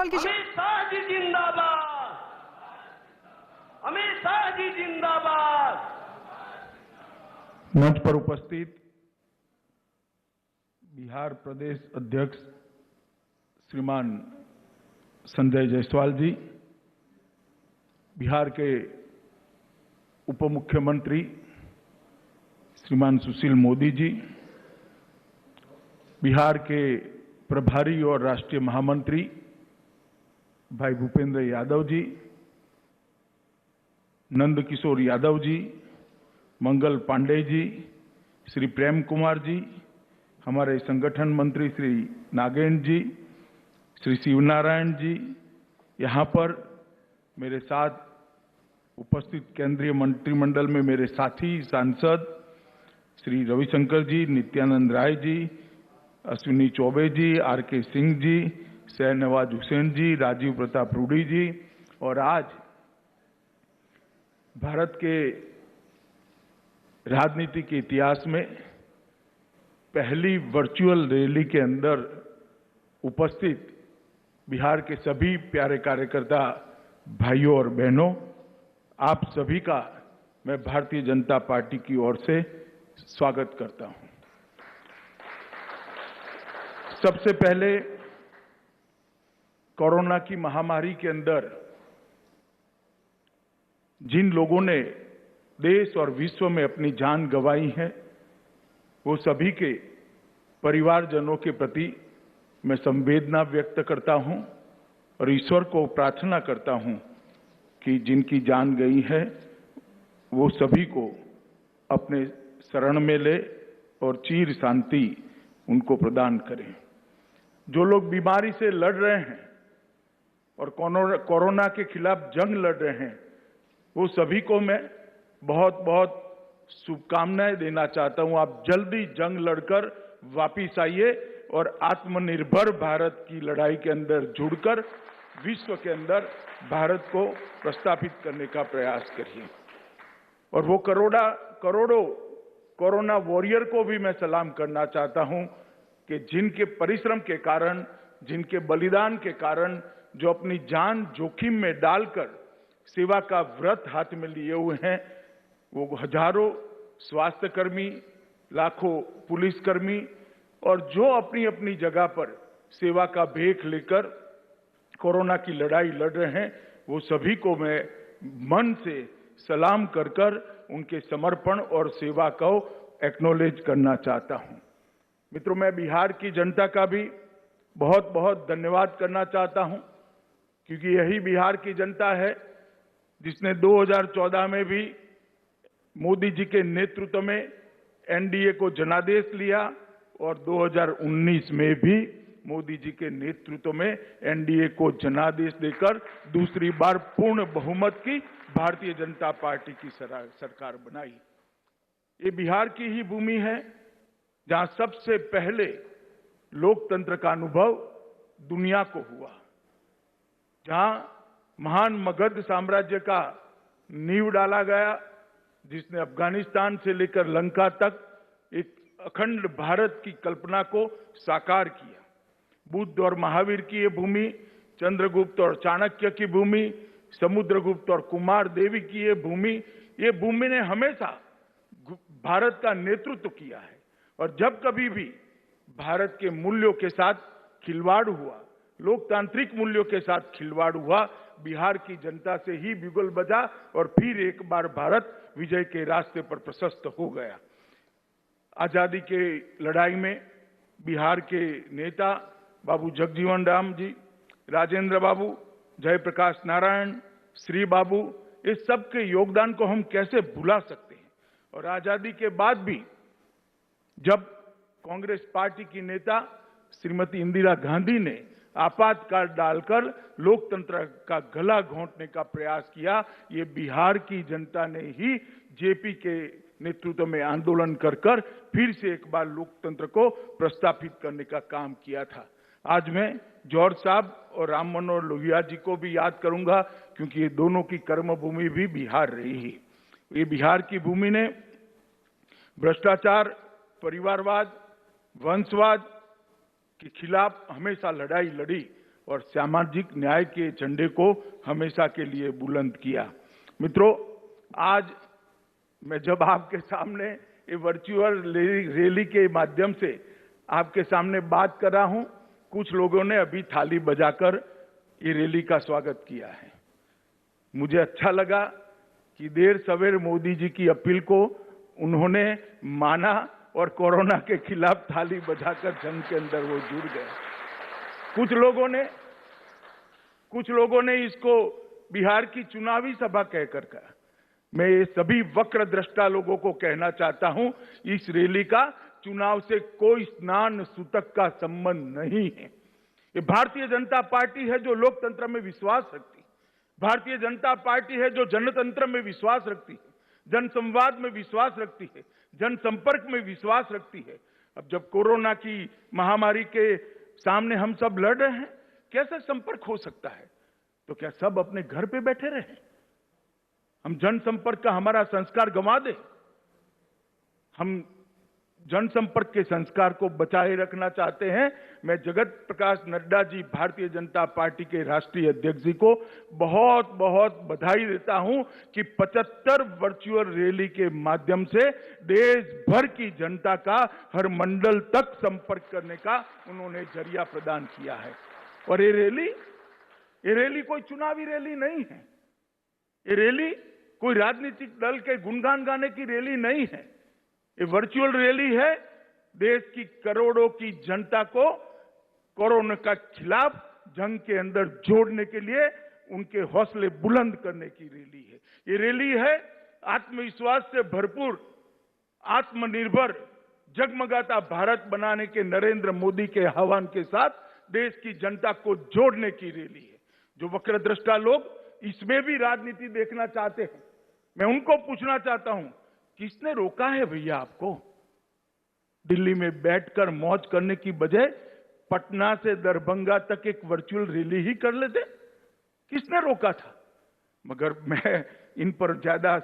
सवाल की अमित शाह जी जिंदाबाद, अमित शाह जी जिंदाबाद। मंच पर उपस्थित बिहार प्रदेश अध्यक्ष श्रीमान संजय जायसवाल जी, बिहार के उप मुख्यमंत्री श्रीमान सुशील मोदी जी, बिहार के प्रभारी और राष्ट्रीय महामंत्री भाई भूपेंद्र यादव जी, नंद किशोर यादव जी, मंगल पांडे जी, श्री प्रेम कुमार जी, हमारे संगठन मंत्री श्री नागेंद्र जी, श्री शिवनारायण जी, यहाँ पर मेरे साथ उपस्थित केंद्रीय मंत्रिमंडल में मेरे साथी सांसद श्री रविशंकर जी, नित्यानंद राय जी, अश्विनी चौबे जी, आर के सिंह जी, शहनवाज हुसैन जी, राजीव प्रताप रूडी जी, और आज भारत के राजनीति के इतिहास में पहली वर्चुअल रैली के अंदर उपस्थित बिहार के सभी प्यारे कार्यकर्ता भाइयों और बहनों, आप सभी का मैं भारतीय जनता पार्टी की ओर से स्वागत करता हूं। सबसे पहले कोरोना की महामारी के अंदर जिन लोगों ने देश और विश्व में अपनी जान गंवाई है, वो सभी के परिवारजनों के प्रति मैं संवेदना व्यक्त करता हूं और ईश्वर को प्रार्थना करता हूं कि जिनकी जान गई है वो सभी को अपने शरण में ले और चिर शांति उनको प्रदान करें। जो लोग बीमारी से लड़ रहे हैं और कोरोना के खिलाफ जंग लड़ रहे हैं, वो सभी को मैं बहुत बहुत शुभकामनाएं देना चाहता हूं। आप जल्दी जंग लड़कर वापिस आइए और आत्मनिर्भर भारत की लड़ाई के अंदर जुड़कर विश्व के अंदर भारत को प्रस्थापित करने का प्रयास करिए। और वो करोड़ों कोरोना वॉरियर को भी मैं सलाम करना चाहता हूं कि जिनके परिश्रम के कारण, जिनके बलिदान के कारण, जो अपनी जान जोखिम में डालकर सेवा का व्रत हाथ में लिए हुए हैं, वो हजारों स्वास्थ्यकर्मी, लाखों पुलिसकर्मी और जो अपनी अपनी जगह पर सेवा का भेख लेकर कोरोना की लड़ाई लड़ रहे हैं, वो सभी को मैं मन से सलाम कर कर उनके समर्पण और सेवा को एक्नॉलेज करना चाहता हूं। मित्रों, मैं बिहार की जनता का भी बहुत बहुत धन्यवाद करना चाहता हूं, क्योंकि यही बिहार की जनता है जिसने 2014 में भी मोदी जी के नेतृत्व में एनडीए को जनादेश लिया और 2019 में भी मोदी जी के नेतृत्व में एनडीए को जनादेश देकर दूसरी बार पूर्ण बहुमत की भारतीय जनता पार्टी की सरकार बनाई। ये बिहार की ही भूमि है जहां सबसे पहले लोकतंत्र का अनुभव दुनिया को हुआ, जहां महान मगध साम्राज्य का नींव डाला गया, जिसने अफगानिस्तान से लेकर लंका तक एक अखंड भारत की कल्पना को साकार किया। बुद्ध और महावीर की ये भूमि, चंद्रगुप्त और चाणक्य की भूमि, समुद्रगुप्त और कुमार देवी की ये भूमि ने हमेशा भारत का नेतृत्व किया है। और जब कभी भी भारत के मूल्यों के साथ खिलवाड़ हुआ, लोकतांत्रिक मूल्यों के साथ खिलवाड़ हुआ, बिहार की जनता से ही बिगुल बजा और फिर एक बार भारत विजय के रास्ते पर प्रशस्त हो गया। आजादी के लड़ाई में बिहार के नेता बाबू जगजीवन राम जी, राजेंद्र बाबू, जयप्रकाश नारायण, श्री बाबू, इस सब के योगदान को हम कैसे भुला सकते हैं। और आजादी के बाद भी जब कांग्रेस पार्टी की नेता श्रीमती इंदिरा गांधी ने आपातकाल डालकर लोकतंत्र का गला घोंटने का प्रयास किया, ये बिहार की जनता ने ही जेपी के नेतृत्व में आंदोलन कर फिर से एक बार लोकतंत्र को प्रस्थापित करने का काम किया था। आज मैं जॉर्ज साहब और राम मनोहर लोहिया जी को भी याद करूंगा, क्योंकि ये दोनों की कर्मभूमि भी बिहार रही है। ये बिहार की भूमि ने भ्रष्टाचार, परिवारवाद, वंशवाद के खिलाफ हमेशा लड़ाई लड़ी और सामाजिक न्याय के झंडे को हमेशा के लिए बुलंद किया। मित्रों, आज मैं जब आपके सामने ये वर्चुअल रैली के माध्यम से आपके सामने बात कर रहा हूं, कुछ लोगों ने अभी थाली बजाकर ये रैली का स्वागत किया है। मुझे अच्छा लगा कि देर सवेर मोदी जी की अपील को उन्होंने माना और कोरोना के खिलाफ थाली बजाकर जंग के अंदर वो जुड़ गए। कुछ लोगों ने इसको बिहार की चुनावी सभा कहकर कहा। मैं ये सभी वक्र दृष्टा लोगों को कहना चाहता हूं, इस रैली का चुनाव से कोई स्नान सूतक का संबंध नहीं है। ये भारतीय जनता पार्टी है जो लोकतंत्र में विश्वास रखती है। भारतीय जनता पार्टी है जो जनतंत्र में विश्वास रखती है, जनसंवाद में विश्वास रखती है, जनसंपर्क में विश्वास रखती है। अब जब कोरोना की महामारी के सामने हम सब लड़ रहे हैं, कैसे संपर्क हो सकता है? तो क्या सब अपने घर पे बैठे रहे? हम जनसंपर्क का हमारा संस्कार गंवा दे? हम जनसंपर्क के संस्कार को बचाए रखना चाहते हैं। मैं जगत प्रकाश नड्डा जी, भारतीय जनता पार्टी के राष्ट्रीय अध्यक्ष जी को बहुत बहुत बधाई देता हूं कि 75 वर्चुअल रैली के माध्यम से देश भर की जनता का हर मंडल तक संपर्क करने का उन्होंने जरिया प्रदान किया है। और ये रैली कोई चुनावी रैली नहीं है। ये रैली कोई राजनीतिक दल के गुणगान गाने की रैली नहीं है। ये वर्चुअल रैली है देश की करोड़ों की जनता को कोरोना के खिलाफ जंग के अंदर जोड़ने के लिए उनके हौसले बुलंद करने की रैली है। ये रैली है आत्मविश्वास से भरपूर, आत्मनिर्भर, जगमगाता भारत बनाने के नरेंद्र मोदी के आह्वान के साथ देश की जनता को जोड़ने की रैली है। जो वक्रदृष्टा लोग इसमें भी राजनीति देखना चाहते हैं, मैं उनको पूछना चाहता हूं, किसने रोका है भैया आपको? दिल्ली में बैठकर मौज करने की बजाय पटना से दरभंगा तक एक वर्चुअल रैली ही कर लेते? किसने रोका था? मगर मैं इन पर ज्यादा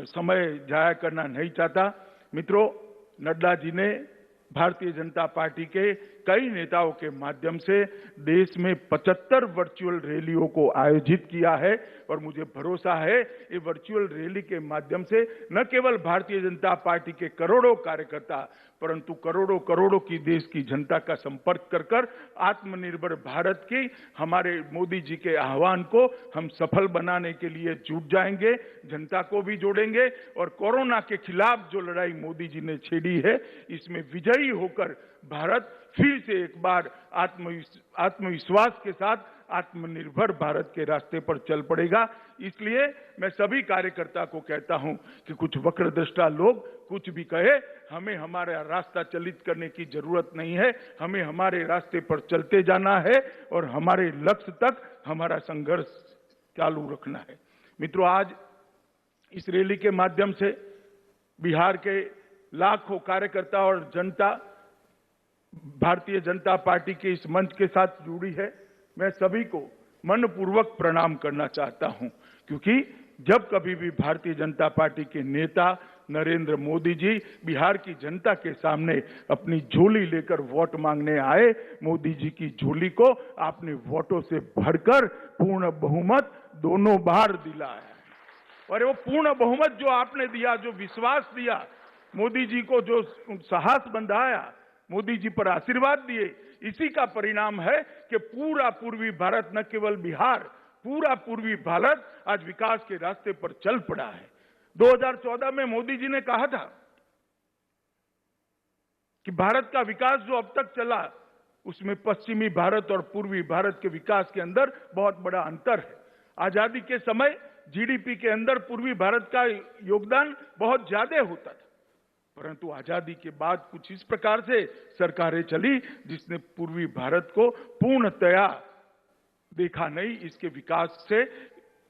समय जाया करना नहीं चाहता। मित्रों, नड्डा जी ने भारतीय जनता पार्टी के कई नेताओं के माध्यम से देश में 75 वर्चुअल रैलियों को आयोजित किया है और मुझे भरोसा है ये वर्चुअल रैली के माध्यम से न केवल भारतीय जनता पार्टी के करोड़ों कार्यकर्ता परंतु करोड़ों की देश की जनता का संपर्क कर आत्मनिर्भर भारत की हमारे मोदी जी के आह्वान को हम सफल बनाने के लिए जुट जाएंगे, जनता को भी जोड़ेंगे और कोरोना के खिलाफ जो लड़ाई मोदी जी ने छेड़ी है इसमें विजयी होकर भारत फिर से एक बार आत्मविश्वास के साथ आत्मनिर्भर भारत के रास्ते पर चल पड़ेगा। इसलिए मैं सभी कार्यकर्ता को कहता हूं कि कुछ वक्रदृष्टा लोग कुछ भी कहे, हमें हमारा रास्ता चलित करने की जरूरत नहीं है। हमें हमारे रास्ते पर चलते जाना है और हमारे लक्ष्य तक हमारा संघर्ष चालू रखना है। मित्रों, आज इस रैली के माध्यम से बिहार के लाखों कार्यकर्ता और जनता भारतीय जनता पार्टी के इस मंच के साथ जुड़ी है। मैं सभी को मनपूर्वक प्रणाम करना चाहता हूं, क्योंकि जब कभी भी भारतीय जनता पार्टी के नेता नरेंद्र मोदी जी बिहार की जनता के सामने अपनी झोली लेकर वोट मांगने आए, मोदी जी की झोली को आपने वोटों से भरकर पूर्ण बहुमत दोनों बार दिलाया। और वो पूर्ण बहुमत जो आपने दिया, जो विश्वास दिया, मोदी जी को जो साहस बंधाया, मोदी जी पर आशीर्वाद दिए, इसी का परिणाम है कि पूरा पूर्वी भारत, न केवल बिहार, पूरा पूर्वी भारत आज विकास के रास्ते पर चल पड़ा है। 2014 में मोदी जी ने कहा था कि भारत का विकास जो अब तक चला उसमें पश्चिमी भारत और पूर्वी भारत के विकास के अंदर बहुत बड़ा अंतर है। आजादी के समय जीडीपी के अंदर पूर्वी भारत का योगदान बहुत ज्यादा होता था, परंतु आजादी के बाद कुछ इस प्रकार से सरकारें चली जिसने पूर्वी भारत को पूर्णतया देखा नहीं, इसके विकास से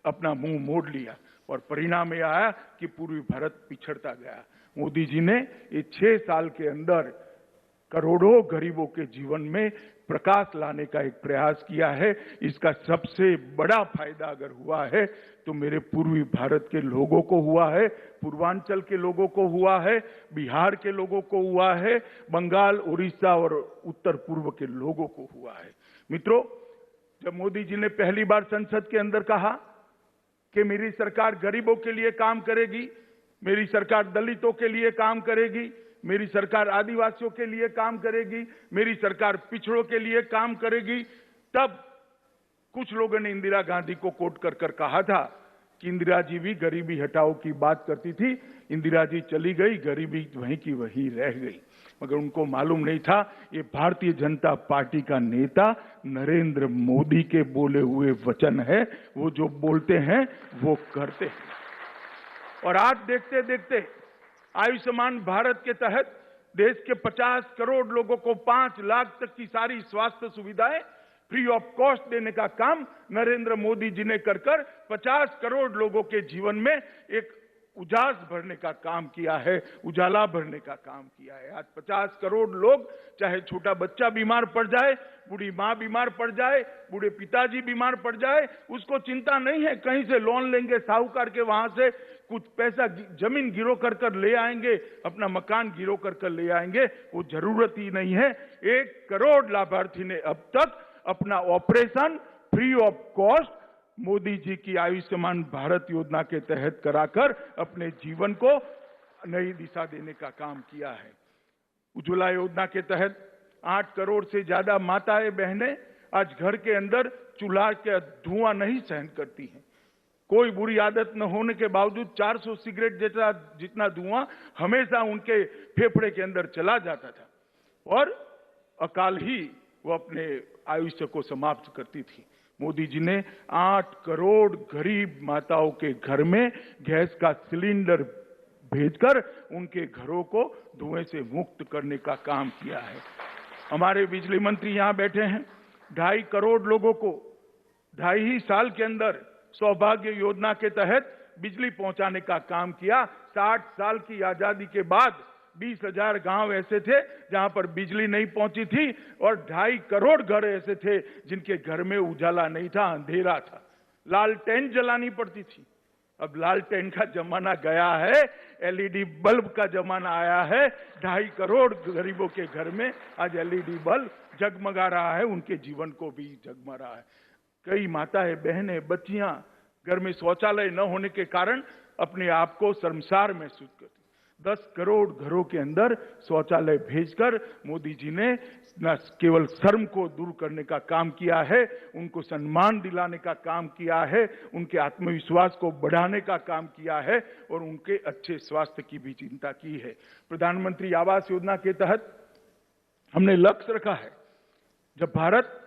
अपना मुंह मोड़ लिया और परिणाम यह आया कि पूर्वी भारत पिछड़ता गया। मोदी जी ने ये 6 साल के अंदर करोड़ों गरीबों के जीवन में प्रकाश लाने का एक प्रयास किया है। इसका सबसे बड़ा फायदा अगर हुआ है तो मेरे पूर्वी भारत के लोगों को हुआ है, पूर्वांचल के लोगों को हुआ है, बिहार के लोगों को हुआ है, बंगाल, उड़ीसा और उत्तर पूर्व के लोगों को हुआ है। मित्रों, जब मोदी जी ने पहली बार संसद के अंदर कहा कि मेरी सरकार गरीबों के लिए काम करेगी, मेरी सरकार दलितों के लिए काम करेगी, मेरी सरकार आदिवासियों के लिए काम करेगी, मेरी सरकार पिछड़ों के लिए काम करेगी, तब कुछ लोगों ने इंदिरा गांधी को कोट कर कर कहा था कि इंदिरा जी भी गरीबी हटाओ की बात करती थी, इंदिरा जी चली गई, गरीबी वहीं की वहीं रह गई। मगर उनको मालूम नहीं था ये भारतीय जनता पार्टी का नेता नरेंद्र मोदी के बोले हुए वचन है, वो जो बोलते हैं वो करते हैं। और आज देखते देखते आयुष्मान भारत के तहत देश के 50 करोड़ लोगों को 5 लाख तक की सारी स्वास्थ्य सुविधाएं फ्री ऑफ कॉस्ट देने का काम नरेंद्र मोदी जी ने कर 50 करोड़ लोगों के जीवन में एक उजास भरने का काम किया है, उजाला भरने का काम किया है। आज 50 करोड़ लोग, चाहे छोटा बच्चा बीमार पड़ जाए, बूढ़ी मां बीमार पड़ जाए, बूढ़े पिताजी बीमार पड़ जाए, उसको चिंता नहीं है कहीं से लोन लेंगे साहूकार के, वहां से कुछ पैसा जमीन गिरो कर कर ले आएंगे, अपना मकान गिरो कर कर ले आएंगे, वो जरूरत ही नहीं है। 1 करोड़ लाभार्थी ने अब तक अपना operation free of cost Modi ji की आयुष्मान भारत योजना के तहत कराकर अपने जीवन को नई दिशा देने का काम किया है। उज्ज्वला योजना के तहत 8 करोड़ से ज्यादा माताएं बहनें आज घर के अंदर चूल्हा के धुआं नहीं सहन करती हैं। कोई बुरी आदत न होने के बावजूद 400 सिगरेट जितना धुआं हमेशा उनके फेफड़े के अंदर चला जाता था और अकाल ही वो अपने आयुष्य को समाप्त करती थी। मोदी जी ने 8 करोड़ गरीब माताओं के घर में गैस का सिलेंडर भेजकर उनके घरों को धुएं से मुक्त करने का काम किया है। हमारे बिजली मंत्री यहां बैठे हैं, 2.5 करोड़ लोगों को 2.5 साल के अंदर सौभाग्य योजना के तहत बिजली पहुंचाने का काम किया। 60 साल की आजादी के बाद 20,000 गांव ऐसे थे जहां पर बिजली नहीं पहुंची थी और 2.5 करोड़ घर ऐसे थे जिनके घर में उजाला नहीं था, अंधेरा था, लालटेन जलानी पड़ती थी। अब लालटेन का जमाना गया है, एलईडी बल्ब का जमाना आया है। 2.5 करोड़ गरीबों के घर में आज एलईडी बल्ब जगमगा रहा है, उनके जीवन को भी जगमगा रहा है। कई माताएं, बहनें, बच्चियां घर में शौचालय न होने के कारण अपने आप को शर्मसार महसूस करती। 10 करोड़ घरों के अंदर शौचालय भेजकर मोदी जी ने न केवल शर्म को दूर करने का काम किया है, उनको सम्मान दिलाने का काम किया है, उनके आत्मविश्वास को बढ़ाने का काम किया है और उनके अच्छे स्वास्थ्य की भी चिंता की है। प्रधानमंत्री आवास योजना के तहत हमने लक्ष्य रखा है, जब भारत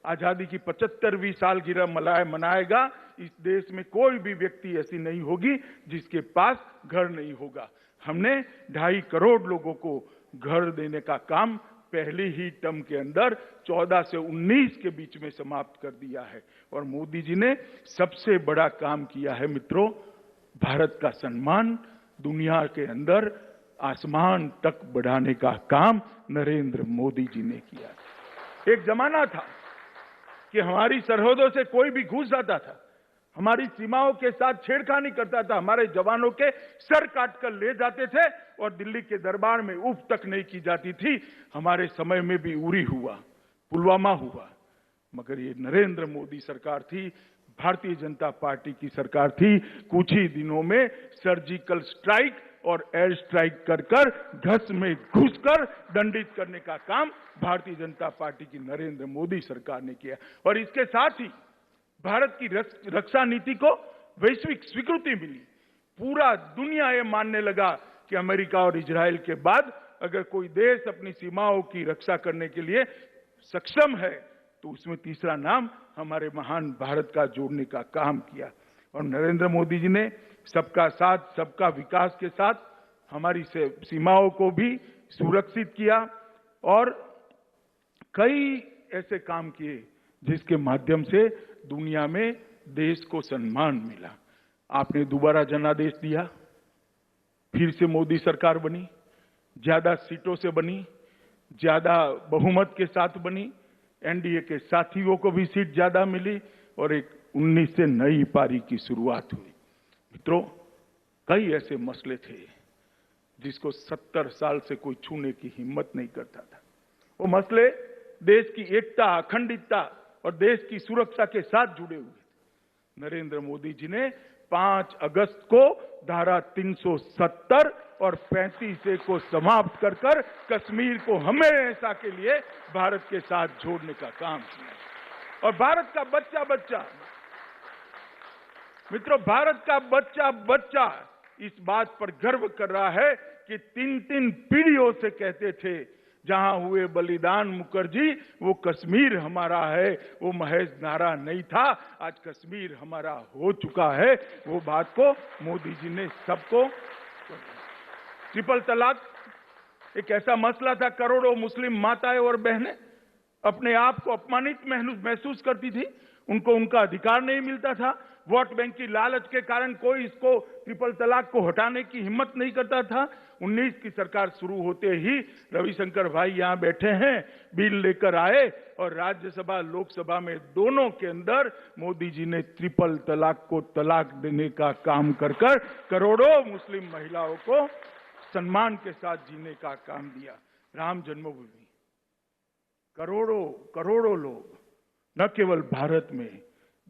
आजादी की 75वीं सालगिरह मनाएगा, इस देश में कोई भी व्यक्ति ऐसी नहीं होगी जिसके पास घर नहीं होगा। हमने 2.5 करोड़ लोगों को घर देने का काम पहली ही टर्म के अंदर 14 से 19 के बीच में समाप्त कर दिया है। और मोदी जी ने सबसे बड़ा काम किया है मित्रों, भारत का सम्मान दुनिया के अंदर आसमान तक बढ़ाने का काम नरेंद्र मोदी जी ने किया। एक जमाना था कि हमारी सरहदों से कोई भी घुस जाता था, हमारी सीमाओं के साथ छेड़खानी करता था, हमारे जवानों के सर काटकर ले जाते थे और दिल्ली के दरबार में उफ तक नहीं की जाती थी। हमारे समय में भी उरी हुआ, पुलवामा हुआ, मगर ये नरेंद्र मोदी सरकार थी, भारतीय जनता पार्टी की सरकार थी। कुछ ही दिनों में सर्जिकल स्ट्राइक और एयर स्ट्राइक कर घस में घुसकर दंडित करने का काम भारतीय जनता पार्टी की नरेंद्र मोदी सरकार ने किया। और इसके साथ ही भारत की रक्षा नीति को वैश्विक स्वीकृति मिली। पूरा दुनिया ये मानने लगा कि अमेरिका और इजराइल के बाद अगर कोई देश अपनी सीमाओं की रक्षा करने के लिए सक्षम है तो उसमें तीसरा नाम हमारे महान भारत का जोड़ने का काम किया। और नरेंद्र मोदी जी ने सबका साथ सबका विकास के साथ हमारी सीमाओं को भी सुरक्षित किया और कई ऐसे काम किए जिसके माध्यम से दुनिया में देश को सम्मान मिला। आपने दोबारा जनादेश दिया, फिर से मोदी सरकार बनी, ज्यादा सीटों से बनी, ज्यादा बहुमत के साथ बनी, एनडीए के साथियों को भी सीट ज्यादा मिली और एक 19 से नई पारी की शुरुआत हुई। मित्रों, कई ऐसे मसले थे जिसको 70 साल से कोई छूने की हिम्मत नहीं करता था। वो मसले देश की एकता, अखंडितता और देश की सुरक्षा के साथ जुड़े हुए थे। नरेंद्र मोदी जी ने 5 अगस्त को धारा 370 और 35A को समाप्त कर कश्मीर को हमेशा के लिए भारत के साथ जोड़ने का काम किया। और भारत का बच्चा बच्चा, मित्रों, भारत का बच्चा बच्चा इस बात पर गर्व कर रहा है कि 3 पीढ़ियों से कहते थे जहां हुए बलिदान मुखर्जी, वो कश्मीर हमारा है, वो महज नारा नहीं था, आज कश्मीर हमारा हो चुका है। वो बात को मोदी जी ने सबको। ट्रिपल तलाक एक ऐसा मसला था, करोड़ों मुस्लिम माताएं और बहनें अपने आप को अपमानित महसूस करती थी, उनको उनका अधिकार नहीं मिलता था। वोट बैंक की लालच के कारण कोई इसको ट्रिपल तलाक को हटाने की हिम्मत नहीं करता था। 19 की सरकार शुरू होते ही रविशंकर भाई यहां बैठे हैं, बिल लेकर आए और राज्यसभा लोकसभा में दोनों के अंदर मोदी जी ने ट्रिपल तलाक को तलाक देने का काम कर करोड़ों मुस्लिम महिलाओं को सम्मान के साथ जीने का काम दिया। राम जन्मभूमि, करोड़ों लोग न केवल भारत में,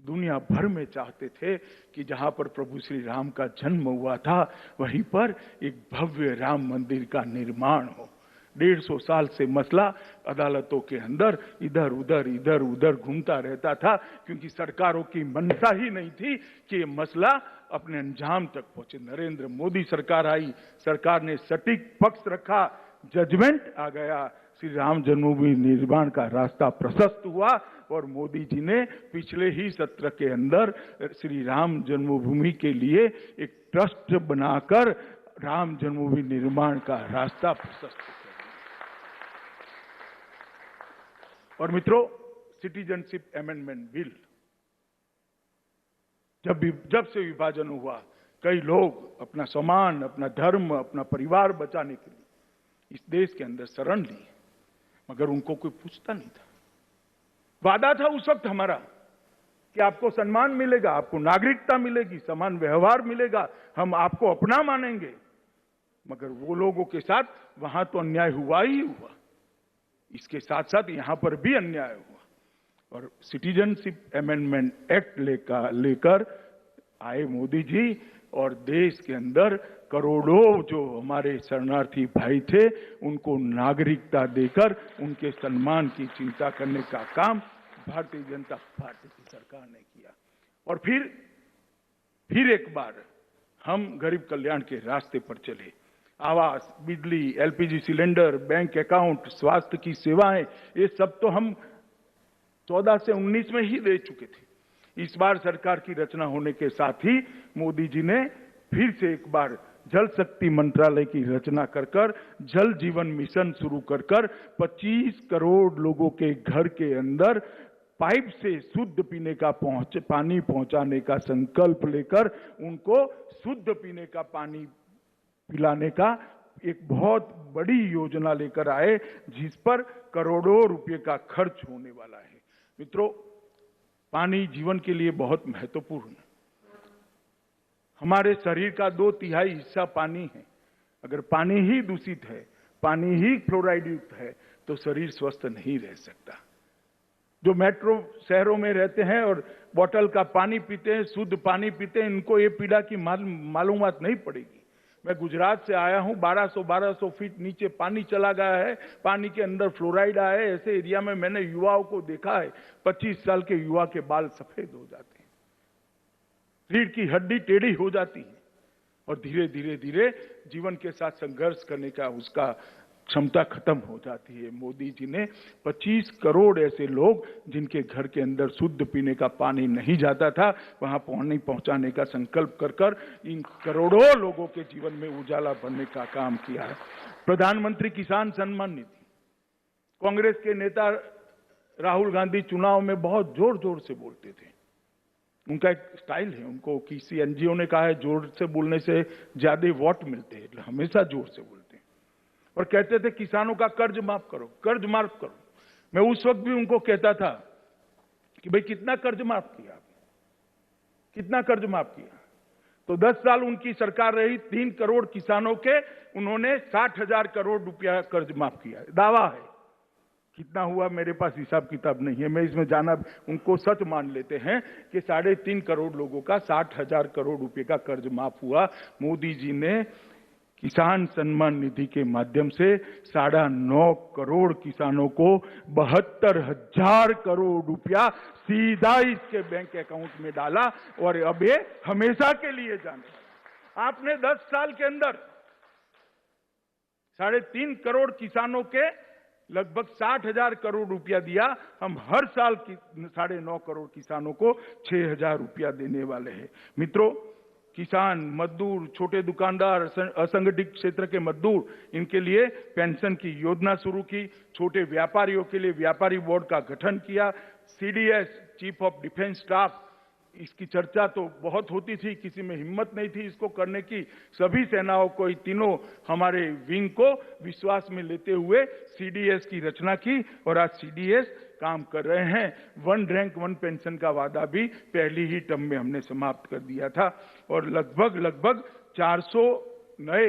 दुनिया भर में चाहते थे कि जहां पर प्रभु श्री राम का जन्म हुआ था वहीं पर एक भव्य राम मंदिर का निर्माण हो। 150 साल से मसला अदालतों के अंदर इधर उधर घूमता रहता था, क्योंकि सरकारों की मंशा ही नहीं थी कि ये मसला अपने अंजाम तक पहुंचे। नरेंद्र मोदी सरकार आई, सरकार ने सटीक पक्ष रखा, जजमेंट आ गया, श्री राम जन्मभूमि निर्माण का रास्ता प्रशस्त हुआ और मोदी जी ने पिछले ही सत्र के अंदर श्री राम जन्मभूमि के लिए एक ट्रस्ट बनाकर राम जन्मभूमि निर्माण का रास्ता प्रशस्त किया। और मित्रों, सिटीजनशिप अमेंडमेंट बिल जब से विभाजन हुआ, कई लोग अपना सम्मान, अपना धर्म, अपना परिवार बचाने के लिए इस देश के अंदर शरण ली, मगर उनको कोई पूछता नहीं था। वादा था उस वक्त हमारा कि आपको सम्मान मिलेगा, आपको नागरिकता मिलेगी, समान व्यवहार मिलेगा, हम आपको अपना मानेंगे, मगर वो लोगों के साथ वहां तो अन्याय हुआ ही हुआ, इसके साथ साथ यहां पर भी अन्याय हुआ। और सिटीजनशिप अमेंडमेंट एक्ट लेकर आए मोदी जी और देश के अंदर करोड़ों जो हमारे शरणार्थी भाई थे उनको नागरिकता देकर उनके सम्मान की चिंता करने का काम भारतीय जनता पार्टी की सरकार ने किया। और फिर एक बार हम गरीब कल्याण के रास्ते पर चले। आवास, बिजली, एलपीजी सिलेंडर, बैंक अकाउंट, स्वास्थ्य की सेवाएं, ये सब तो हम 14 से 19 में ही दे चुके थे। इस बार सरकार की रचना होने के साथ ही मोदी जी ने फिर से एक बार जल शक्ति मंत्रालय की रचना कर जल जीवन मिशन शुरू कर 25 करोड़ लोगों के घर के अंदर पाइप से शुद्ध पीने का पानी पहुंचाने का संकल्प लेकर उनको शुद्ध पीने का पानी पिलाने का एक बहुत बड़ी योजना लेकर आए, जिस पर करोड़ों रुपए का खर्च होने वाला है। मित्रों, पानी जीवन के लिए बहुत महत्वपूर्ण है। हमारे शरीर का 2/3 हिस्सा पानी है। अगर पानी ही दूषित है, पानी ही फ्लोराइड युक्त है, तो शरीर स्वस्थ नहीं रह सकता। जो मेट्रो शहरों में रहते हैं और बोतल का पानी पीते हैं, शुद्ध पानी पीते हैं, इनको ये पीड़ा की मालूमात नहीं पड़ेगी। मैं गुजरात से आया हूं, 1200 फीट नीचे पानी चला गया है, पानी के अंदर फ्लोराइड आया है। ऐसे एरिया में मैंने युवाओं को देखा है, 25 साल के युवा के बाल सफेद हो जाते हैं, रीढ़ की हड्डी टेढ़ी हो जाती है और धीरे धीरे जीवन के साथ संघर्ष करने का उसका क्षमता खत्म हो जाती है। मोदी जी ने 25 करोड़ ऐसे लोग जिनके घर के अंदर शुद्ध पीने का पानी नहीं जाता था, वहां पानी पहुंचाने का संकल्प कर इन करोड़ों लोगों के जीवन में उजाला भरने का काम किया है। प्रधानमंत्री किसान सम्मान निधि, कांग्रेस के नेता राहुल गांधी चुनाव में बहुत जोर जोर से बोलते थे। उनका एक स्टाइल है, उनको किसी एनजीओ ने कहा है जोर से बोलने से ज्यादा वोट मिलते हैं, हमेशा जोर से बोलते हैं। और कहते थे किसानों का कर्ज माफ करो, कर्ज माफ करो। मैं उस वक्त भी उनको कहता था कि भाई कितना कर्ज माफ किया आपने, कितना कर्ज माफ किया? तो 10 साल उनकी सरकार रही, 3 करोड़ किसानों के उन्होंने 60,000 करोड़ रुपया कर्ज माफ किया। दावा है, कितना हुआ मेरे पास हिसाब किताब नहीं है, मैं इसमें जाना, उनको सच मान लेते हैं कि 3.5 करोड़ लोगों का 60,000 करोड़ रुपए का कर्ज माफ हुआ। मोदी जी ने किसान सम्मान निधि के माध्यम से 9.5 करोड़ किसानों को 72,000 करोड़ रुपया सीधा इसके बैंक अकाउंट में डाला और अब ये हमेशा के लिए जाने। आपने 10 साल के अंदर 3.5 करोड़ किसानों के लगभग 60,000 करोड़ रुपया दिया। हम हर साल 9.5 करोड़ किसानों को 6,000 रुपया देने वाले हैं। मित्रों, किसान, मजदूर, छोटे दुकानदार, असंगठित क्षेत्र के मजदूर, इनके लिए पेंशन की योजना शुरू की। छोटे व्यापारियों के लिए व्यापारी बोर्ड का गठन किया। CDS, chief of defence staff, इसकी चर्चा तो बहुत होती थी, किसी में हिम्मत नहीं थी इसको करने की। सभी सेनाओं को, तीनों हमारे विंग को विश्वास में लेते हुए सीडीएस की रचना की और आज सीडीएस काम कर रहे हैं। 1 रैंक 1 पेंशन का वादा भी पहली ही टर्म में हमने समाप्त कर दिया था और लगभग 400 नए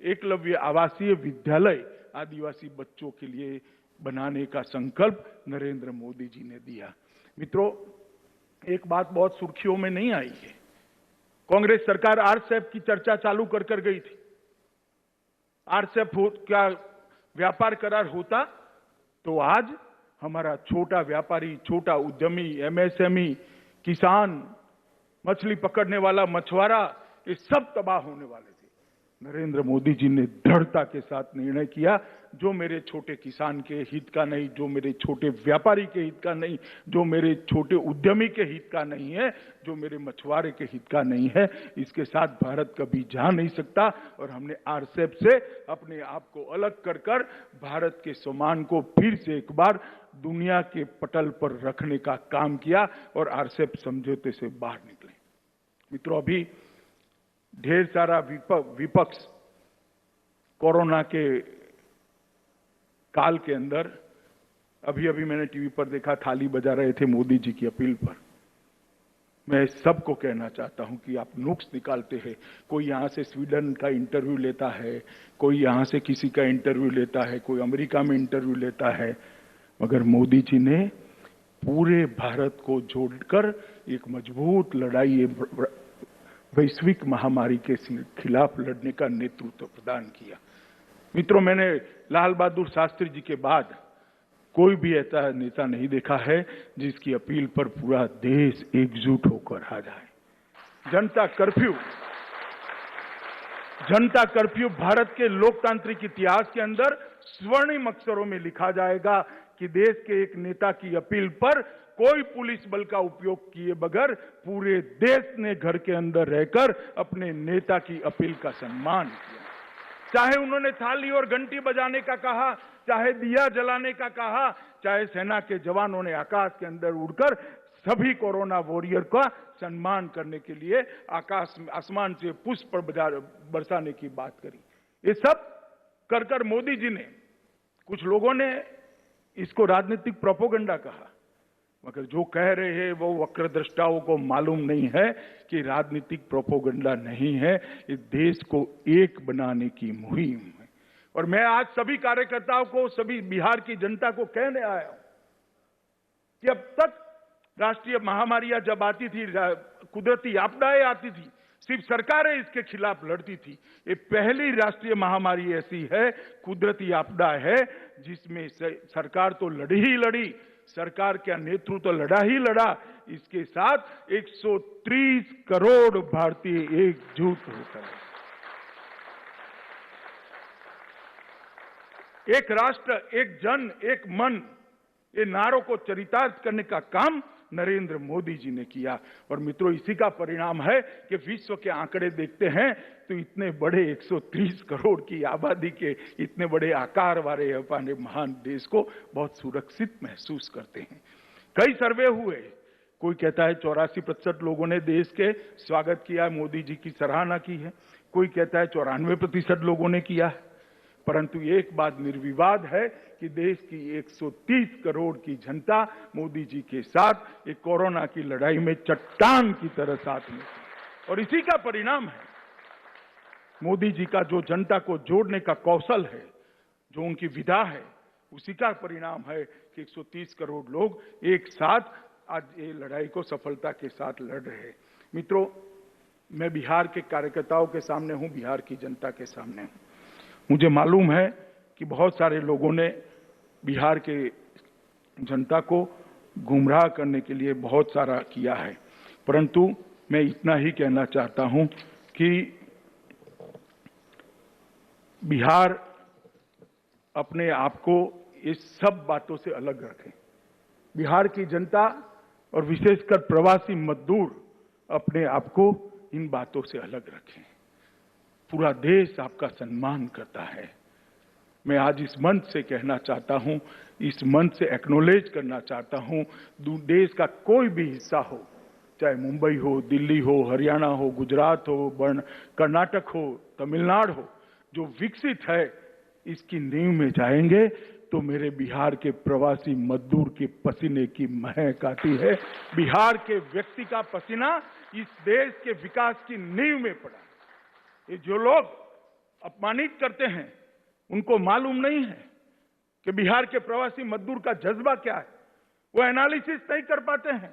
एकलव्य आवासीय विद्यालय आदिवासी बच्चों के लिए बनाने का संकल्प नरेंद्र मोदी जी ने दिया। मित्रों, एक बात बहुत सुर्खियों में नहीं आई है। कांग्रेस सरकार आरसेप की चर्चा चालू कर गई थी। आरसेप क्या व्यापार करार होता तो आज हमारा छोटा व्यापारी, छोटा उद्यमी, एमएसएमई, किसान, मछली पकड़ने वाला मछुआरा, ये सब तबाह होने वाले थे। नरेंद्र मोदी जी ने दृढ़ता के साथ निर्णय किया, जो मेरे छोटे किसान के हित का नहीं, जो मेरे छोटे व्यापारी के हित का नहीं, जो मेरे छोटे उद्यमी के हित का नहीं है, जो मेरे मछुआरे के हित का नहीं है, इसके साथ भारत कभी जा नहीं सकता। और हमने आरसेप से अपने आप को अलग कर भारत के सम्मान को फिर से एक बार दुनिया के पटल पर रखने का काम किया और आरसेप समझौते से बाहर निकले। मित्रों, अभी ढेर सारा विपक्ष कोरोना के काल के अंदर, अभी मैंने टीवी पर देखा, थाली बजा रहे थे मोदी जी की अपील पर। मैं सबको कहना चाहता हूं कि आप नुक्स निकालते हैं। कोई यहां से स्वीडन का इंटरव्यू लेता है, कोई यहां से किसी का इंटरव्यू लेता है, कोई अमेरिका में इंटरव्यू लेता है, मगर मोदी जी ने पूरे भारत को जोड़कर एक मजबूत लड़ाई, वैश्विक महामारी के खिलाफ लड़ने का नेतृत्व प्रदान किया। मित्रों, मैंने लाल बहादुर शास्त्री जी के बाद कोई भी ऐसा नेता नहीं देखा है जिसकी अपील पर पूरा देश एकजुट होकर आ जाए। जनता कर्फ्यू भारत के लोकतांत्रिक इतिहास के अंदर स्वर्णिम अक्षरों में लिखा जाएगा कि देश के एक नेता की अपील पर कोई पुलिस बल का उपयोग किए बगैर पूरे देश ने घर के अंदर रहकर अपने नेता की अपील का सम्मान किया। चाहे उन्होंने थाली और घंटी बजाने का कहा, चाहे दिया जलाने का कहा, चाहे सेना के जवानों ने आकाश के अंदर उड़कर सभी कोरोना वॉरियर का सम्मान करने के लिए आसमान से पुष्प बरसाने की बात करी। ये सब कर मोदी जी ने, कुछ लोगों ने इसको राजनीतिक प्रोपोगंडा कहा, मगर जो कह रहे हैं वो वक्रदृष्टाओं को मालूम नहीं है कि राजनीतिक प्रोपोगंडा नहीं है, इस देश को एक बनाने की मुहिम है। और मैं आज सभी कार्यकर्ताओं को, सभी बिहार की जनता को कहने आया हूं कि अब तक राष्ट्रीय महामारियां जब आती थी, कुदरती आपदाएं आती थी, सिर्फ सरकारें इसके खिलाफ लड़ती थी। ये पहली राष्ट्रीय महामारी ऐसी है, कुदरती आपदा है, जिसमें सरकार तो लड़ी ही लड़ी, सरकार का नेतृत्व तो लड़ा ही लड़ा, इसके साथ 130 करोड़ भारतीय एकजुट होकर एक राष्ट्र, एक जन, एक मन, ये नारों को चरितार्थ करने का काम नरेंद्र मोदी जी ने किया। और मित्रों, इसी का परिणाम है कि विश्व के आंकड़े देखते हैं तो इतने बड़े 130 करोड़ की आबादी के इतने बड़े आकार वाले अपने महान देश को बहुत सुरक्षित महसूस करते हैं। कई सर्वे हुए, कोई कहता है 84% लोगों ने देश के स्वागत किया, मोदी जी की सराहना की है, कोई कहता है 94% लोगों ने किया है, परंतु एक बात निर्विवाद है कि देश की 130 करोड़ की जनता मोदी जी के साथ एक कोरोना की लड़ाई में चट्टान की तरह साथ में थी। और इसी का परिणाम है मोदी जी का जो जनता को जोड़ने का कौशल है, जो उनकी विधा है, उसी का परिणाम है कि 130 करोड़ लोग एक साथ आज ये लड़ाई को सफलता के साथ लड़ रहे हैं। मित्रों, मैं बिहार के कार्यकर्ताओं के सामने हूं, बिहार की जनता के सामने हूं। मुझे मालूम है कि बहुत सारे लोगों ने बिहार के जनता को गुमराह करने के लिए बहुत सारा किया है, परंतु मैं इतना ही कहना चाहता हूं कि बिहार अपने आप को इस सब बातों से अलग रखे। बिहार की जनता और विशेषकर प्रवासी मजदूर अपने आप को इन बातों से अलग रखें। पूरा देश आपका सम्मान करता है। मैं आज इस मंच से कहना चाहता हूं, इस मंच से एक्नॉलेज करना चाहता हूं, देश का कोई भी हिस्सा हो, चाहे मुंबई हो, दिल्ली हो, हरियाणा हो, गुजरात हो, कर्नाटक हो, तमिलनाडु हो, जो विकसित है इसकी नींव में जाएंगे तो मेरे बिहार के प्रवासी मजदूर के पसीने की महक आती है। बिहार के व्यक्ति का पसीना इस देश के विकास की नींव में पड़ा। ये जो लोग अपमानित करते हैं उनको मालूम नहीं है कि बिहार के प्रवासी मजदूर का जज्बा क्या है। वो एनालिसिस नहीं कर पाते हैं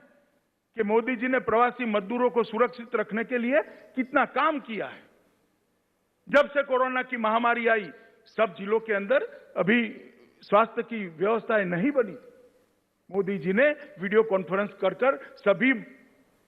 कि मोदी जी ने प्रवासी मजदूरों को सुरक्षित रखने के लिए कितना काम किया है। जब से कोरोना की महामारी आई, सब जिलों के अंदर अभी स्वास्थ्य की व्यवस्थाएं नहीं बनी। मोदी जी ने वीडियो कॉन्फ्रेंस कर सभी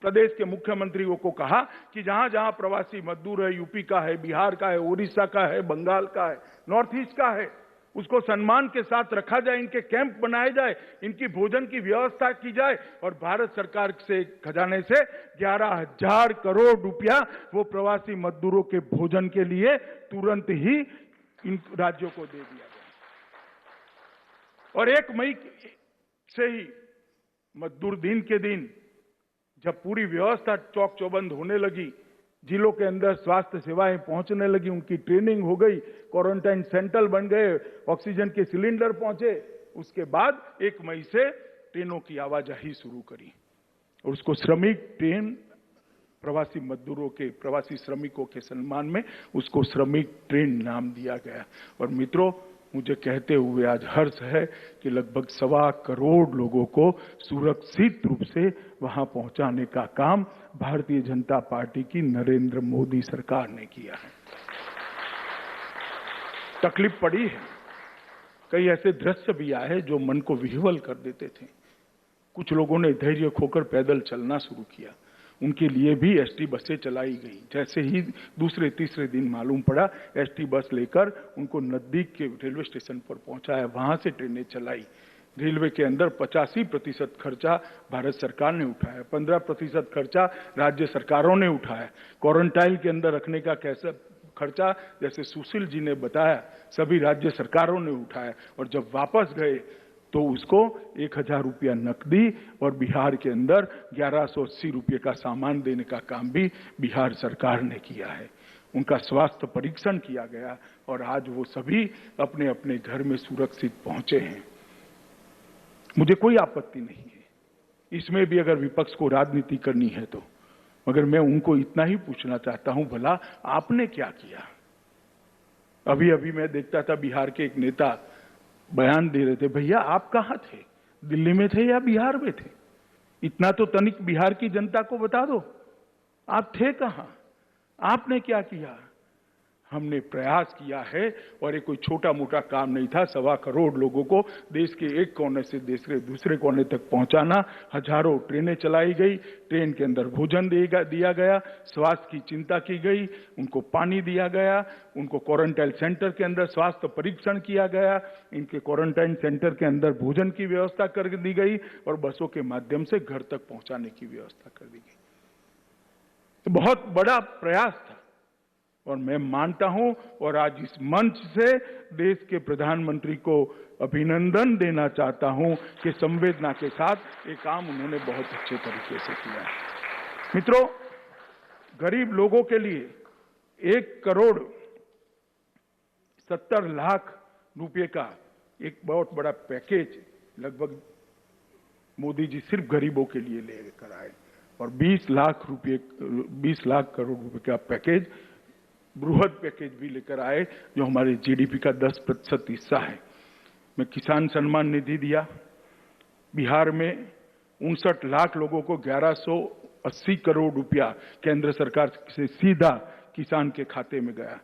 प्रदेश के मुख्यमंत्रियों को कहा कि जहां जहां प्रवासी मजदूर है, यूपी का है, बिहार का है, उड़ीसा का है, बंगाल का है, नॉर्थ ईस्ट का है, उसको सम्मान के साथ रखा जाए, इनके कैंप बनाए जाए, इनकी भोजन की व्यवस्था की जाए और भारत सरकार से खजाने से 11,000 करोड़ रुपया वो प्रवासी मजदूरों के भोजन के लिए तुरंत ही इन राज्यों को दे दिया गया। और 1 मई से ही मजदूर दिन के दिन जब पूरी व्यवस्था चौक चौबंद होने लगी, जिलों के अंदर स्वास्थ्य सेवाएं पहुंचने लगी, उनकी ट्रेनिंग हो गई, क्वारंटाइन सेंटर बन गए, ऑक्सीजन के सिलेंडर पहुंचे, उसके बाद 1 मई से ट्रेनों की आवाजाही शुरू करी और उसको श्रमिक ट्रेन प्रवासी मजदूरों के, प्रवासी श्रमिकों के सम्मान में उसको श्रमिक ट्रेन नाम दिया गया। और मित्रों, मुझे कहते हुए आज हर्ष है कि लगभग 1.25 करोड़ लोगों को सुरक्षित रूप से वहां पहुंचाने का काम भारतीय जनता पार्टी की नरेंद्र मोदी सरकार ने किया है। तकलीफ पड़ी है, कई ऐसे दृश्य भी आए जो मन को विह्वल कर देते थे। कुछ लोगों ने धैर्य खोकर पैदल चलना शुरू किया, उनके लिए भी एसटी बसें चलाई गई। जैसे ही दूसरे तीसरे दिन मालूम पड़ा, एसटी बस लेकर उनको नजदीक के रेलवे स्टेशन पर पहुंचाया, वहां से ट्रेनें चलाई। रेलवे के अंदर 85% खर्चा भारत सरकार ने उठाया, 15% खर्चा राज्य सरकारों ने उठाया। क्वारंटाइन के अंदर रखने का कैसा खर्चा, जैसे सुशील जी ने बताया, सभी राज्य सरकारों ने उठाया। और जब वापस गए तो उसको 1,000 रुपया नकदी और बिहार के अंदर 1180 रुपये का सामान देने का काम भी बिहार सरकार ने किया है। उनका स्वास्थ्य परीक्षण किया गया और आज वो सभी अपने अपने घर में सुरक्षित पहुंचे हैं। मुझे कोई आपत्ति नहीं है इसमें भी अगर विपक्ष को राजनीति करनी है तो, मगर मैं उनको इतना ही पूछना चाहता हूं, भला आपने क्या किया? अभी अभी मैं देखता था बिहार के एक नेता बयान दे रहे थे, भैया आप कहां थे, दिल्ली में थे या बिहार में थे? इतना तो तनिक बिहार की जनता को बता दो, आप थे कहां, आपने क्या किया? हमने प्रयास किया है और ये कोई छोटा मोटा काम नहीं था। 1.25 करोड़ लोगों को देश के एक कोने से दूसरे कोने तक पहुंचाना, हजारों ट्रेनें चलाई गई, ट्रेन के अंदर भोजन दिया गया, स्वास्थ्य की चिंता की गई, उनको पानी दिया गया, उनको क्वारंटाइन सेंटर के अंदर स्वास्थ्य परीक्षण किया गया, इनके क्वारंटाइन सेंटर के अंदर भोजन की व्यवस्था कर दी गई और बसों के माध्यम से घर तक पहुंचाने की व्यवस्था कर दी गई। तो बहुत बड़ा प्रयास था और मैं मानता हूं और आज इस मंच से देश के प्रधानमंत्री को अभिनंदन देना चाहता हूं कि संवेदना के साथ ये काम उन्होंने बहुत अच्छे तरीके से किया है। मित्रों, गरीब लोगों के लिए 1 करोड़ 70 लाख रुपए का एक बहुत बड़ा पैकेज लगभग मोदी जी सिर्फ गरीबों के लिए लेकर आए और 20 लाख करोड़ रुपए का पैकेज, बृहद पैकेज भी लेकर आए जो हमारे जीडीपी का 10% हिस्सा है। मैं किसान सम्मान निधि दिया, बिहार में 59 लाख लोगों को 1180 करोड़ रुपया केंद्र सरकार से सीधा किसान के खाते में गया।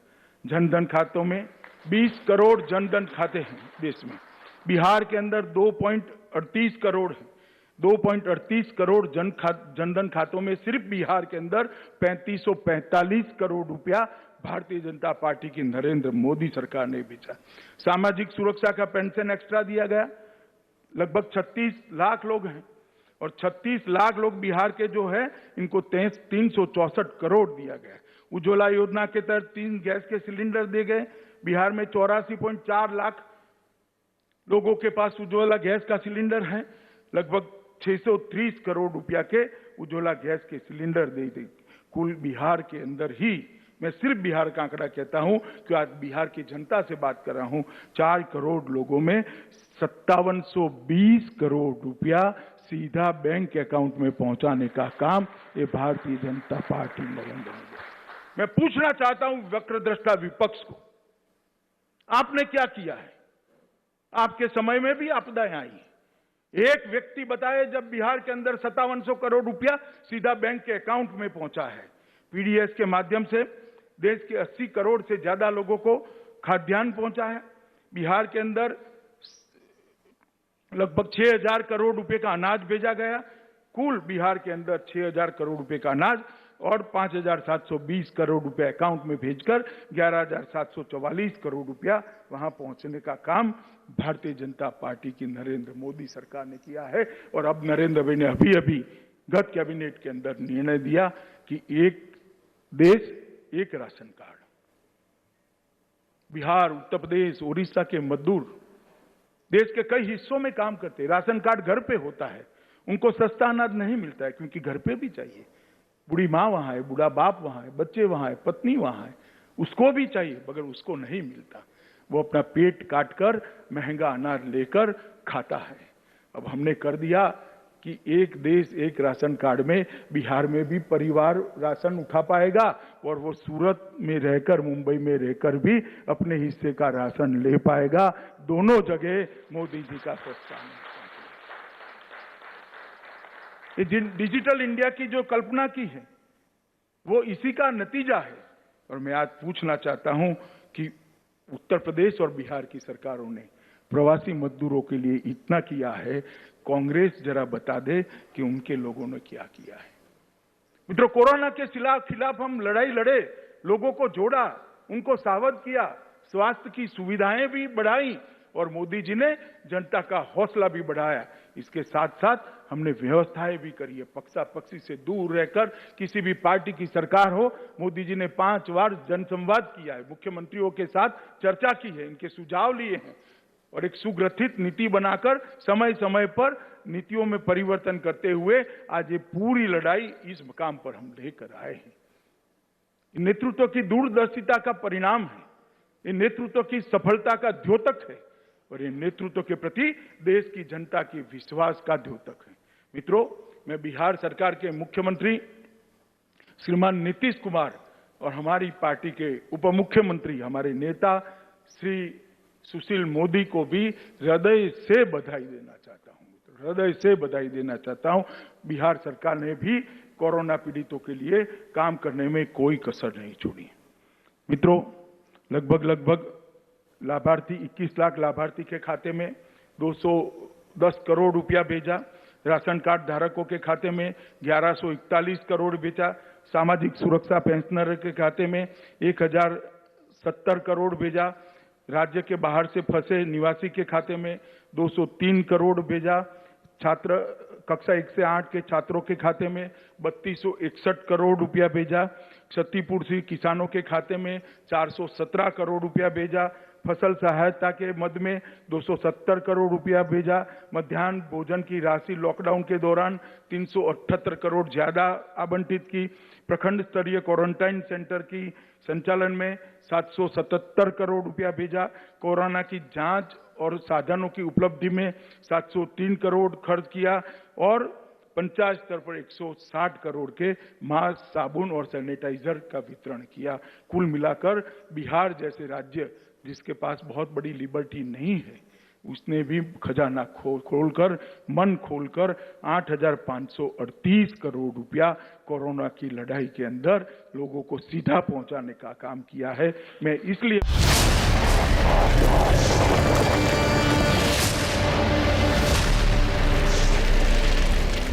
जनधन खातों में 20 करोड़ जनधन खाते हैं देश में, बिहार के अंदर 2.38 करोड़ है। 2.38 करोड़ जनधन खातों में सिर्फ बिहार के अंदर 3545 करोड़ रुपया भारतीय जनता पार्टी की नरेंद्र मोदी सरकार ने भेजा। सामाजिक सुरक्षा का पेंशन एक्स्ट्रा दिया गया, लगभग 36 लाख लोग हैं और 36 लाख लोग बिहार के जो है इनको 364 करोड़ दिया गया। उज्ज्वला योजना के तहत 3 गैस के सिलेंडर दिए गए। बिहार में 84.4 लाख लोगों के पास उज्ज्वला गैस का सिलेंडर है। लगभग 630 करोड़ रुपया के उज्ज्वला गैस के सिलेंडर दे दी। कुल बिहार के अंदर ही, मैं सिर्फ बिहार का आंकड़ा कहता हूं कि आज बिहार की जनता से बात कर रहा हूं, 4 करोड़ लोगों में 5720 करोड़ रुपया सीधा बैंक अकाउंट में पहुंचाने का काम ये भारतीय जनता पार्टी नरेंद्र मोदी। मैं पूछना चाहता हूं वक्रदृष्टा विपक्ष को, आपने क्या किया है? आपके समय में भी आपदाएं आई। एक व्यक्ति बताए जब बिहार के अंदर 5700 करोड़ रुपया सीधा बैंक के अकाउंट में पहुंचा है। पीडीएस के माध्यम से देश के 80 करोड़ से ज्यादा लोगों को खाद्यान्न पहुंचा है। बिहार के अंदर लगभग 6000 करोड़ रुपए का अनाज भेजा गया। कुल बिहार के अंदर 6000 करोड़ रुपए का अनाज और 5720 करोड़ रुपए अकाउंट में भेजकर 11744 करोड़ रुपया वहां पहुंचने का काम भारतीय जनता पार्टी की नरेंद्र मोदी सरकार ने किया है। और अब नरेंद्र भाई ने अभी गत कैबिनेट के अंदर निर्णय दिया कि एक देश एक राशन कार्ड। बिहार, उत्तर प्रदेश, उड़ीसा के मजदूर देश के कई हिस्सों में काम करते हैं, राशन कार्ड घर पे होता है, उनको सस्ता अनाज नहीं मिलता है क्योंकि घर पे भी चाहिए। बूढ़ी माँ वहां है, बूढ़ा बाप वहां है, बच्चे वहां है, पत्नी वहां है, उसको भी चाहिए मगर उसको नहीं मिलता। वो अपना पेट काटकर महंगा अनाज लेकर खाता है। अब हमने कर दिया कि एक देश एक राशन कार्ड में बिहार में भी परिवार राशन उठा पाएगा और वो सूरत में रहकर, मुंबई में रहकर भी अपने हिस्से का राशन ले पाएगा। दोनों जगह मोदी जी का प्रोत्साहन। ये डिजिटल इंडिया की जो कल्पना की है वो इसी का नतीजा है। और मैं आज पूछना चाहता हूं कि उत्तर प्रदेश और बिहार की सरकारों ने प्रवासी मजदूरों के लिए इतना किया है, कांग्रेस जरा बता दे कि उनके लोगों ने क्या किया है। मित्रों, कोरोना के खिलाफ हम लड़ाई लड़े, लोगों को जोड़ा, उनको सावध किया, स्वास्थ्य की सुविधाएं भी बढ़ाई और मोदी जी ने जनता का हौसला भी बढ़ाया। इसके साथ साथ हमने व्यवस्थाएं भी करी है। पक्षापक्षी से दूर रहकर किसी भी पार्टी की सरकार हो, मोदी जी ने 5 बार जनसंवाद किया है, मुख्यमंत्रियों के साथ चर्चा की है, इनके सुझाव लिए हैं और एक सुग्रथित नीति बनाकर समय समय पर नीतियों में परिवर्तन करते हुए आज ये पूरी लड़ाई इस मुकाम पर हम लेकर आए हैं। नेतृत्व की दूरदर्शिता का परिणाम है, ये नेतृत्व की सफलता का द्योतक है और ये नेतृत्व के प्रति देश की जनता की विश्वास का द्योतक है। मित्रों, मैं बिहार सरकार के मुख्यमंत्री श्रीमान नीतीश कुमार और हमारी पार्टी के उप मुख्यमंत्री, हमारे नेता श्री सुशील मोदी को भी हृदय से बधाई देना चाहता हूं। हृदय से बधाई देना चाहता हूं। बिहार सरकार ने भी कोरोना पीड़ितों के लिए काम करने में कोई कसर नहीं छोड़ी। मित्रों, लगभग लाभार्थी 21 लाख लाभार्थी के खाते में 210 करोड़ रुपया भेजा। राशन कार्ड धारकों के खाते में 1141 करोड़ भेजा। सामाजिक सुरक्षा पेंशनर के खाते में 1070 करोड़ भेजा। राज्य के बाहर से फंसे निवासी के खाते में 203 करोड़ भेजा। छात्र कक्षा 1 से 8 के छात्रों के खाते में 3261 करोड़ रुपया भेजा। क्षतिपूर्ति किसानों के खाते में 417 करोड़ रुपया भेजा। फसल सहायता के मद में 270 करोड़ रुपया भेजा। मध्याह्न भोजन की राशि लॉकडाउन के दौरान 378 करोड़ ज्यादा आवंटित की। प्रखंड स्तरीय क्वारंटाइन सेंटर की संचालन में 777 करोड़ रुपया भेजा। कोरोना की जांच और साधनों की उपलब्धि में 703 करोड़ खर्च किया और पंचायत स्तर पर 160 करोड़ के मास्क, साबुन और सैनिटाइजर का वितरण किया। कुल मिलाकर बिहार जैसे राज्य जिसके पास बहुत बड़ी लिबर्टी नहीं है, उसने भी खजाना खोलकर मन खोलकर 8,538 करोड़ रुपया कोरोना की लड़ाई के अंदर लोगों को सीधा पहुंचाने का काम किया है। मैं इसलिए